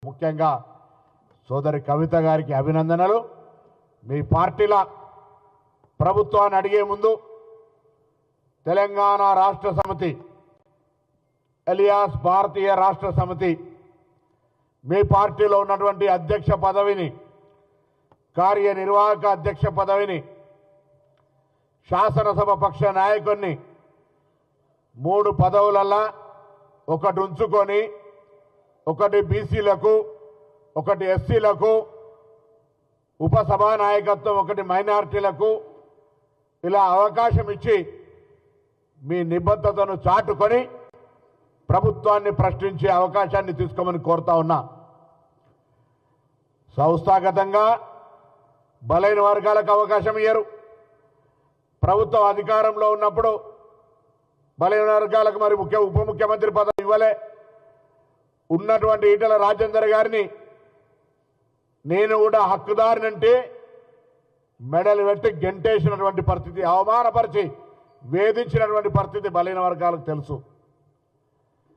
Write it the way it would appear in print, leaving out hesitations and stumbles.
ముఖ్యంగా సోదరి కవిత గారికి అభినందనలు. మీ పార్టీల ప్రభుత్వాన్ని అడిగే ముందు తెలంగాణ రాష్ట్ర సమితి ఎలియాస్ భారతీయ రాష్ట్ర సమితి మీ పార్టీలో ఉన్నటువంటి అధ్యక్ష పదవిని, కార్యనిర్వాహక అధ్యక్ష పదవిని, శాసనసభ పక్ష నాయకుడిని 3 పదవులల్లా ఒకటి ఉంచుకొని ఒకటి బీసీలకు, ఒకటి ఎస్సీలకు, ఉపసభా నాయకత్వం ఒకటి మైనారిటీలకు ఇలా అవకాశం ఇచ్చి మీ నిబద్ధతను చాటుకొని ప్రభుత్వాన్ని ప్రశ్నించే అవకాశాన్ని తీసుకోమని కోరుతా ఉన్నా. సంస్థాగతంగా బలైన వర్గాలకు అవకాశం ఇయ్యరు. ప్రభుత్వం అధికారంలో ఉన్నప్పుడు బలైన వర్గాలకు మరి ఉప ముఖ్యమంత్రి పదవి ఇవ్వలే. ఉన్నటువంటి ఈటల రాజేందర్ గారిని నేను కూడా హక్కుదారినంటే మెడలు పెట్టి గెంటేసినటువంటి పరిస్థితి, అవమానపరిచి వేధించినటువంటి పరిస్థితి బలైన వర్గాలకు తెలుసు.